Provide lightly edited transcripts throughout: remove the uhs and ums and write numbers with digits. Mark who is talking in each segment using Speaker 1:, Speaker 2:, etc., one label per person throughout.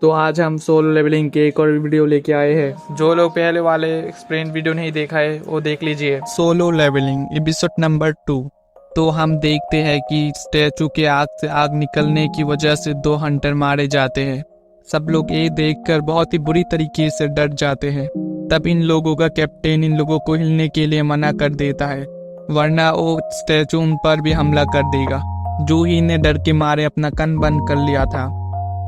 Speaker 1: तो आज हम सोलो लेवलिंग के एक और वीडियो लेके आए हैं। जो लोग पहले वाले एक्सप्लेन वीडियो नहीं देखा है वो देख लीजिए।
Speaker 2: Solo leveling episode number 2। तो हम देखते हैं कि स्टैचू के आग से आग निकलने की वजह से 2 हंटर मारे जाते हैं। सब लोग ये देखकर बहुत ही बुरी तरीके से डर जाते हैं। तब इन लोगों का कैप्टन इन लोगों को हिलने के लिए मना कर देता है, वरना वो स्टैचू उन पर भी हमला कर देगा। जूही ने डर के मारे अपना कान बंद कर लिया था।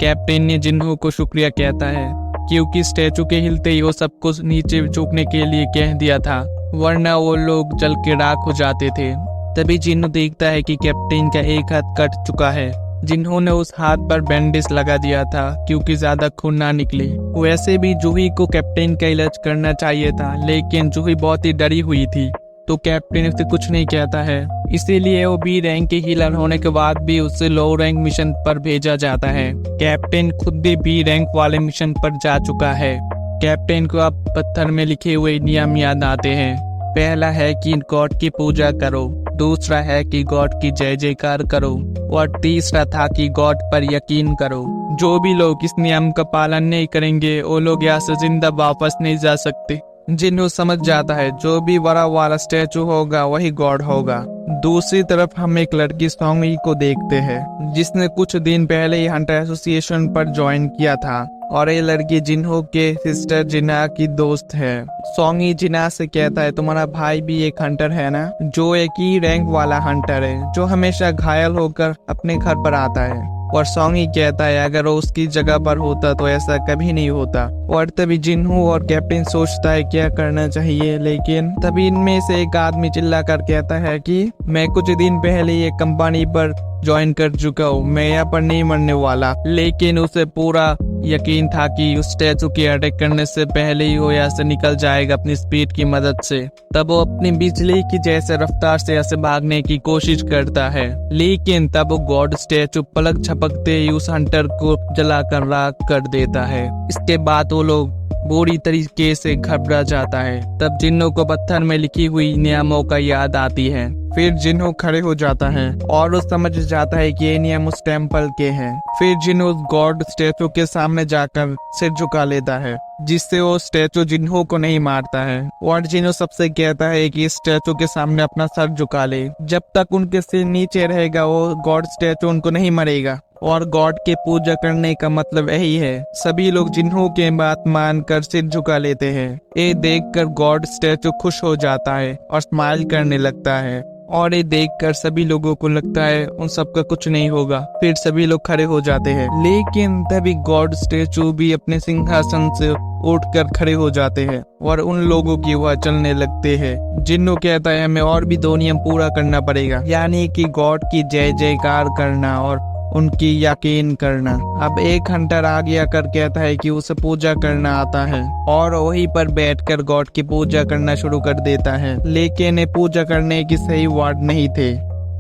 Speaker 2: कैप्टन ने जिन्हों को शुक्रिया कहता है क्योंकि स्टैचू के हिलते ही वो सबको नीचे झुकने के लिए कह दिया था, वरना वो लोग जल के राख हो जाते थे। तभी जिन्हो देखता है कि कैप्टन का एक हाथ कट चुका है। जिन्होंने उस हाथ पर बैंडेज लगा दिया था क्योंकि ज्यादा खून ना निकले। वैसे भी जूही को कैप्टन का इलाज करना चाहिए था, लेकिन जूही बहुत ही डरी हुई थी तो कैप्टन उसे कुछ नहीं कहता है। इसीलिए वो बी रैंक के हीलर होने के बाद भी उसे लो रैंक मिशन पर भेजा जाता है। कैप्टन खुद भी बी रैंक वाले मिशन पर जा चुका है। कैप्टन को अब पत्थर में लिखे हुए नियम याद आते हैं। पहला है कि गॉड की पूजा करो, दूसरा है कि गॉड की जय जयकार करो, और तीसरा था कि गॉड पर यकीन करो। जो भी लोग इस नियम का पालन नहीं करेंगे वो लोग यहाँ से जिंदा वापस नहीं जा सकते। जिन्हों समझ जाता है जो भी बड़ा वाला स्टैचू होगा वही गॉड होगा। दूसरी तरफ हम एक लड़की सोंगी को देखते हैं जिसने कुछ दिन पहले ही हंटर एसोसिएशन पर ज्वाइन किया था, और ये लड़की जिन्हों के सिस्टर जिना की दोस्त है। सोंगी जिना से कहता है तुम्हारा भाई भी एक हंटर है ना, जो एक ही रैंक वाला हंटर है जो हमेशा घायल होकर अपने घर पर आता है। और सोंगी कहता है अगर वो उसकी जगह पर होता तो ऐसा कभी नहीं होता। और तभी जिन्हों और कैप्टन सोचता है क्या करना चाहिए, लेकिन तभी इनमें से एक आदमी चिल्ला कर कहता है कि मैं कुछ दिन पहले ये कंपनी पर ज्वाइन कर चुका हूँ, मैं यहाँ पर नहीं मरने वाला। लेकिन उसे पूरा यकीन था कि उस स्टैचू के अटैक करने से पहले ही वो यहाँ से निकल जाएगा अपनी स्पीड की मदद से। तब वो अपनी बिजली की जैसे रफ्तार से यहाँ से भागने की कोशिश करता है, लेकिन तब वो गॉड स्टैचू पलक झपकते ही उस हंटर को जलाकर राख कर देता है। इसके बाद वो लोग बुरी तरीके से घबरा जाता है। तब जिन्हों को पत्थर में लिखी हुई नियमों का याद आती है। फिर जिन्हों खड़े हो जाता है और वो समझ जाता है कि ये नियम उस टेम्पल के हैं। फिर जिन्हों गॉड स्टैचू के सामने जाकर सिर झुका लेता है, जिससे वो स्टैचू जिन्हों को नहीं मारता है। और जिन्हों सबसे कहता है कि इस स्टैचू के सामने अपना सर झुका ले, जब तक उनके सिर नीचे रहेगा वो गॉड स्टैचू उनको नहीं मरेगा। और गॉड के पूजा करने का मतलब यही है। सभी लोग जिन्हों के बात मानकर सिर झुका लेते हैं। ये देखकर गॉड स्टैचू खुश हो जाता है और स्माइल करने लगता है, और ये देखकर सभी लोगों को लगता है उन सबका कुछ नहीं होगा। फिर सभी लोग खड़े हो जाते हैं, लेकिन तभी गॉड स्टैचू भी अपने सिंहासन से उठकर खड़े हो जाते हैं और उन लोगों की वह चलने लगते हैं। जिन्हों कहता है हमें और भी 2 नियम पूरा करना पड़ेगा, यानी कि गॉड की जय जयकार करना और उनकी यकीन करना। अब एक हंटर आगे आकर कहता है कि उसे पूजा करना आता है और वहीं पर बैठकर गॉड की पूजा करना शुरू कर देता है, लेकिन ये पूजा करने की सही वर्ड नहीं थे।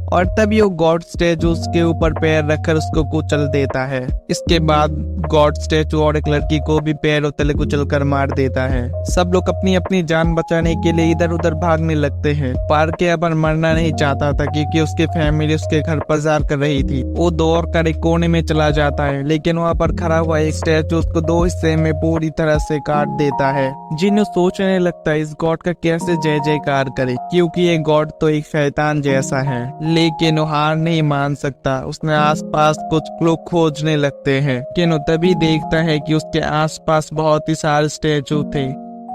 Speaker 2: और तभी वो गॉड स्टैचू उसके ऊपर पैर रखकर उसको कुचल देता है। इसके बाद गॉड स्टैचू और एक लड़की को भी पैरों तले कुचल कर मार देता है। सब लोग अपनी अपनी जान बचाने के लिए इधर उधर भागने लगते हैं। पार्के अब मरना नहीं चाहता था क्योंकि उसके फैमिली उसके घर पर इंतजार कर रही थी। वो दौड़ कर एक कोने में चला जाता है, लेकिन वहाँ पर खड़ा हुआ एक स्टैचू उसको 2 हिस्से में पूरी तरह से काट देता है। जिन्हों सोचने लगता है इस गॉड का कैसे जय जयकार करे, क्योंकि ये गॉड तो एक शैतान जैसा है। लेकिन वो हार नहीं मान सकता। उसने आसपास कुछ लोग खोजने लगते हैं, लेकिन वो तभी देखता है कि उसके आसपास बहुत ही सारे स्टैचू थे,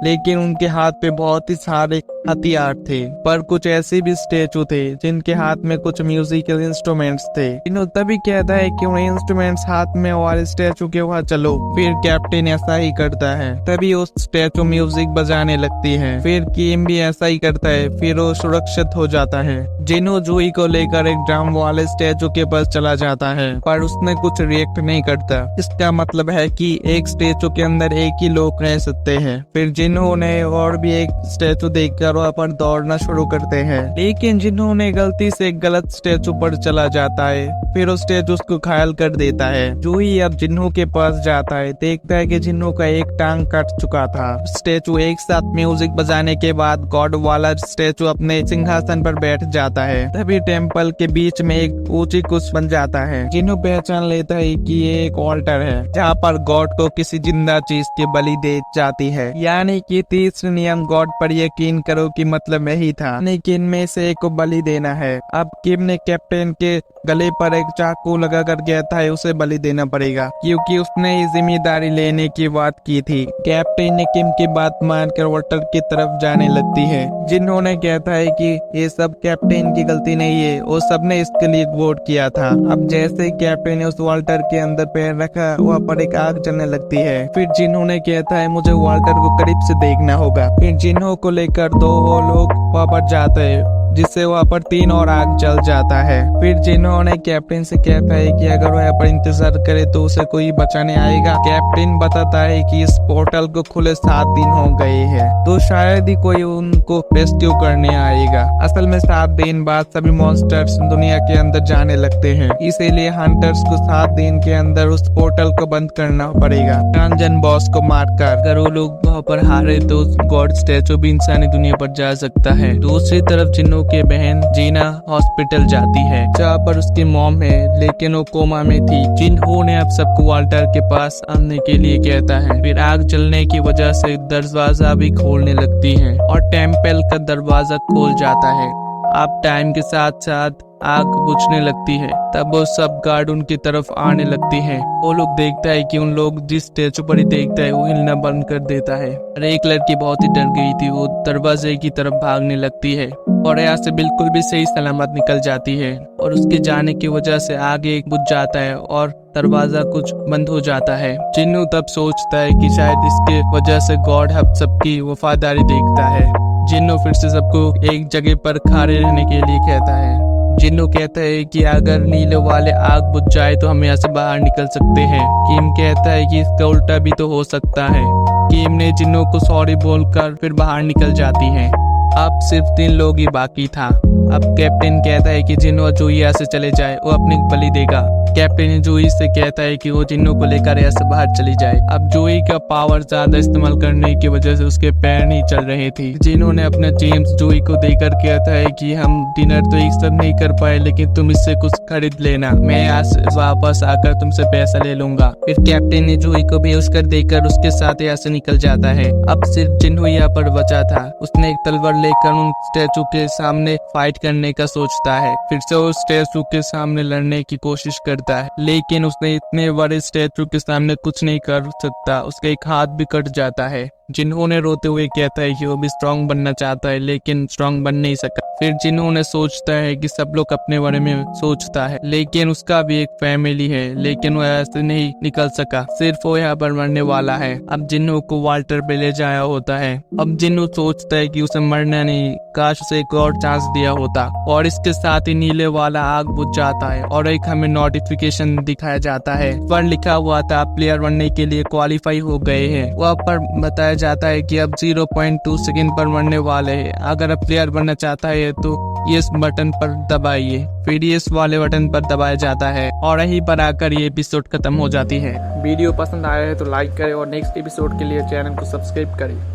Speaker 2: लेकिन उनके हाथ पे बहुत ही सारे हथियार थे। पर कुछ ऐसे भी स्टैचू थे जिनके हाथ में कुछ म्यूजिकल इंस्ट्रूमेंट्स थे। इन्हों तभी कहता है कि उन्हें इंस्ट्रूमेंट्स हाथ में और स्टैचू के वहाँ चलो। फिर कैप्टन ऐसा ही करता है, तभी उस स्टैचू म्यूजिक बजाने लगती है। फिर किम भी ऐसा ही करता है, फिर वो सुरक्षित हो जाता है। जिन्हों जूही को लेकर एक ड्रम वाले स्टैचू के पास चला जाता है, पर उसने कुछ रिएक्ट नहीं करता। इसका मतलब है कि एक स्टैचू के अंदर एक ही लोग रह सकते हैं। फिर जिन्होंने और भी एक स्टैचू देखकर लेकर वहाँ पर दौड़ना शुरू करते हैं, लेकिन जिन्होंने गलती से गलत स्टैचू पर चला जाता है, फिर उस स्टैचू उसको घायल कर देता है। जूही अब जिन्हों के पास जाता है, देखता है कि जिन्हों का एक टांग कट चुका था। स्टैचू एक साथ म्यूजिक बजाने के बाद गॉड वाला स्टैचू अपने सिंहासन पर बैठ जाता है। तभी टेम्पल के बीच में एक ऊंची कुछ बन जाता है। जिन्हों पहचान लेता है कि ये एक ऑल्टर है जहाँ पर गॉड को किसी जिंदा चीज की बलि दे जाती है। यानी कि तीसरा नियम गॉड पर यकीन करो कि मतलब यही था, लेकिन में से एक को बलि देना है। अब किम ने कैप्टन के गले पर एक चाकू लगा कर गया था, उसे बलि देना पड़ेगा क्योंकि उसने ये जिम्मेदारी लेने की बात की थी। कैप्टन ने किम की बात मानकर वॉल्टर की तरफ जाने लगती है। जिन्होंने कहता है कि ये सब कैप्टन की गलती नहीं है, वो सबने इसके लिए वोट किया था। अब जैसे ही कैप्टन ने उस वॉल्टर के अंदर पैर रखा, वहाँ पर एक आग जलने लगती है। फिर जिन्होंने कहता है मुझे वॉल्टर को करीब से देखना होगा। फिर जिन्हों को लेकर दो वो लोग वहाँ पर जाते हैं, जिससे वहाँ पर 3 और आग जल जाता है। फिर जिन्होंने कैप्टन से कहता है कि अगर वो यहाँ पर इंतजार करे तो उसे कोई बचाने आएगा। कैप्टन बताता है कि इस पोर्टल को खुले 7 दिन हो गए हैं, तो शायद ही कोई उनको रेस्क्यू करने आएगा। असल में 7 दिन बाद सभी मॉन्स्टर्स दुनिया के अंदर जाने लगते हैं, इसीलिए हंटर्स को 7 दिन के अंदर उस पोर्टल को बंद करना पड़ेगा डंजन बॉस को मारकर। अगर वो लोग वहाँ पर हारे तो गॉड स्टैचू भी इंसानी दुनिया पर जा सकता है। दूसरी तरफ जिन्हों की बहन जीना हॉस्पिटल जाती है जहाँ पर उसकी मॉम है, लेकिन वो कोमा में थी। जिन्हों ने अब सबको वॉल्टर के पास आने के लिए कहता है। फिर आग जलने की वजह से दरवाजा भी खोलने लगती है और टेम्पल का दरवाजा खोल जाता है। अब टाइम के साथ साथ आग बुझने लगती है। तब वो सब गार्ड उनकी तरफ आने लगती हैं। वो लोग देखता है कि उन लोग जिस स्टैचू पर ही देखता है वो हिलना बंद कर देता है। और एक लड़की बहुत ही डर गई थी, वो दरवाजे की तरफ भागने लगती है और यहाँ से बिल्कुल भी सही सलामत निकल जाती है। और उसके जाने की वजह से आगे बुझ जाता है और दरवाजा कुछ बंद हो जाता है। जिन्नू तब सोचता है कि शायद इसके वजह से गॉड अब सबकी वफादारी देखता है। जिन्नू फिर से सबको एक जगह पर खड़े रहने के लिए कहता है। जिन्नू कहता है कि अगर नीले वाले आग बुझ जाए तो हम यहाँ से बाहर निकल सकते हैं। किम कहता है कि इसका उल्टा भी तो हो सकता है। किम ने जिन्नू को सॉरी बोलकर फिर बाहर निकल जाती है। अब सिर्फ 3 लोग ही बाकी था। अब कैप्टन कहता है कि जिन्नू जूही यहाँ से चले जाए, वो अपनी बलि देगा। कैप्टन जूही से कहता है कि वो जिन्नू को लेकर यहाँ से बाहर चली जाए। अब जूही का पावर ज्यादा इस्तेमाल करने की वजह से उसके पैर नहीं चल रहे थे। जिन्होंने अपना जेम्स जूही को देकर कहता है कि हम डिनर तो एक साथ नहीं कर पाए, लेकिन तुम इससे कुछ खरीद लेना, मैं आज वापस आकर तुमसे पैसा ले लूंगा। फिर कैप्टन ने जूही को बेहोश कर देकर उसके साथ यहाँ से निकल जाता है। अब सिर्फ जिन्नू यहाँ पर बचा था। उसने एक तलवार लेकर उन स्टैचू के सामने फाइट करने का सोचता है। फिर से वो स्टैचू के सामने लड़ने की कोशिश करता है, लेकिन उसने इतने बड़े स्टैचू के सामने कुछ नहीं कर सकता। उसका एक हाथ भी कट जाता है। जिन्होंने रोते हुए कहता है कि वो भी स्ट्रांग बनना चाहता है, लेकिन स्ट्रांग बन नहीं सका। फिर जिन्होंने सोचता है कि सब लोग अपने बारे में सोचता है, लेकिन उसका भी एक फैमिली है, लेकिन वो ऐसे नहीं निकल सका। सिर्फ वो यहाँ पर मरने वाला है। अब जिन्हों को वॉल्टर पे ले जाया होता है। अब जिन्हों सोचता है कि उसे मरना नहीं, काश उसे एक और चांस दिया होता। और इसके साथ ही नीले वाला आग बुझ जाता है और एक हमें नोटिफिकेशन दिखाया जाता है। पर लिखा हुआ था प्लेयर बनने के लिए क्वालिफाई हो गए हैं। वहाँ पर बताया जाता है कि अब 0.2 सेकंड पर मरने वाले हैं। अगर अब प्लेयर बनना चाहता है तो इस बटन पर दबाइए। फिर इस वाले बटन पर दबाया जाता है और यहीं पर आकर ये एपिसोड खत्म हो जाती है।
Speaker 1: वीडियो पसंद आया है तो लाइक करें और नेक्स्ट एपिसोड के लिए चैनल को सब्सक्राइब करें।